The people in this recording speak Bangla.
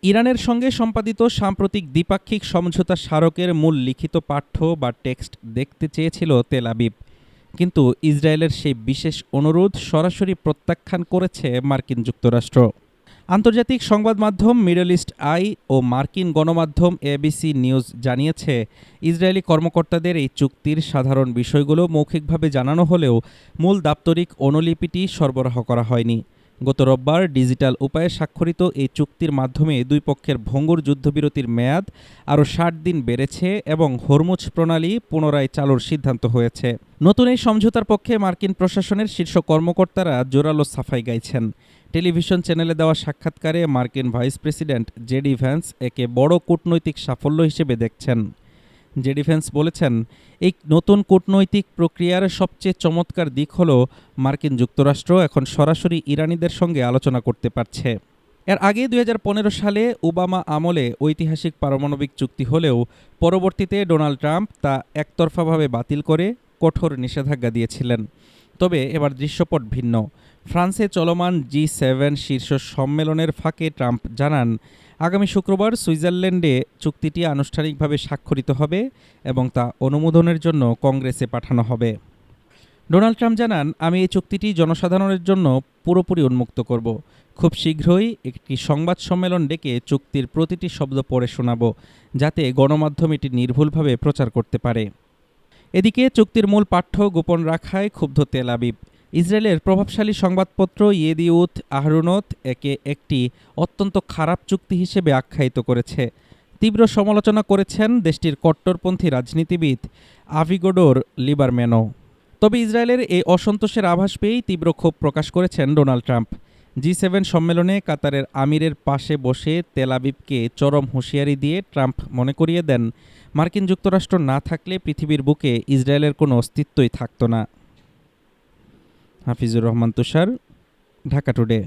ইরানের সঙ্গে সম্পাদিত সাম্প্রতিক দ্বিপাক্ষিক সমঝোতা স্মারকের মূল লিখিত পাঠ্য বা টেক্সট দেখতে চেয়েছিল তেল আবিব, কিন্তু ইসরায়েলের সেই বিশেষ অনুরোধ সরাসরি প্রত্যাখ্যান করেছে মার্কিন যুক্তরাষ্ট্র। আন্তর্জাতিক সংবাদ মাধ্যম মিডল ইস্ট আই ও মার্কিন গণমাধ্যম এবিসি নিউজ জানিয়েছে, ইসরায়েলি কর্মকর্তাদের এই চুক্তির সাধারণ বিষয়গুলো মৌখিকভাবে জানানো হলেও মূল দাপ্তরিক অনুলিপিটি সরবরাহ করা হয়নি। গত রোববার ডিজিটাল উপায়ে স্বাক্ষরিত এই চুক্তির মাধ্যমে দুই পক্ষের ভঙ্গুর যুদ্ধবিরতির মেয়াদ আরও ৬০ দিন বেড়েছে এবং হরমুজ প্রণালী পুনরায় চালুর সিদ্ধান্ত হয়েছে। নতুন এই সমঝোতার পক্ষে মার্কিন প্রশাসনের শীর্ষ কর্মকর্তারা জোরালো সাফাই গাইছেন। টেলিভিশন চ্যানেলে দেওয়া সাক্ষাৎকারে মার্কিন ভাইস প্রেসিডেন্ট জেডি ভ্যান্স একে বড় কূটনৈতিক সাফল্য হিসেবে দেখছেন। জেডি ভ্যান্স বলেছেন, এই নতুন কূটনৈতিক প্রক্রিয়ার সবচেয়ে চমৎকার দিক হল মার্কিন যুক্তরাষ্ট্র এখন সরাসরি ইরানিদের সঙ্গে আলোচনা করতে পারছে। এর আগে ২০১৫ সালে ওবামা আমলে ঐতিহাসিক পারমাণবিক চুক্তি হলেও পরবর্তীতে ডোনাল্ড ট্রাম্প তা একতরফাভাবে বাতিল করে কঠোর নিষেধাজ্ঞা দিয়েছিলেন। তবে এবার দৃশ্যপট ভিন্ন। ফ্রান্সে চলমান G7 শীর্ষ সম্মেলনের ফাঁকে ট্রাম্প জানান, আগামী শুক্রবার সুইজারল্যান্ডে চুক্তিটি আনুষ্ঠানিকভাবে স্বাক্ষরিত হবে এবং তা অনুমোদনের জন্য কংগ্রেসে পাঠানো হবে। ডোনাল্ড ট্রাম্প জানান, আমি এই চুক্তিটি জনসাধারণের জন্য পুরোপুরি উন্মুক্ত করব। খুব শীঘ্রই একটি সংবাদ সম্মেলন ডেকে চুক্তির প্রতিটি শব্দ পড়ে শোনাব, যাতে গণমাধ্যম এটি নির্ভুলভাবে প্রচার করতে পারে। এদিকে চুক্তির মূল পাঠ্য গোপন রাখায় ক্ষুব্ধ তেল আবিব। ইসরায়েলের প্রভাবশালী সংবাদপত্র ইয়েদিউথ আহরোনথ একে একটি অত্যন্ত খারাপ চুক্তি হিসেবে আখ্যায়িত করেছে। তীব্র সমালোচনা করেছেন দেশটির কট্টরপন্থী রাজনীতিবিদ আভিগডোর লিবারম্যানও। তবে ইসরায়েলের এই অসন্তোষের আভাস পেয়েই তীব্র ক্ষোভ প্রকাশ করেছেন ডোনাল্ড ট্রাম্প। G7 সম্মেলনে কাতারের আমিরের পাশে বসে তেল আবিবকে চরম হুঁশিয়ারি দিয়ে ট্রাম্প মনে করিয়ে দেন, মার্কিন যুক্তরাষ্ট্র না থাকলে পৃথিবীর বুকে ইসরায়েলের কোনো অস্তিত্বই থাকত না। হাফিজুর রহমান তুষার, ঢাকা টুডে।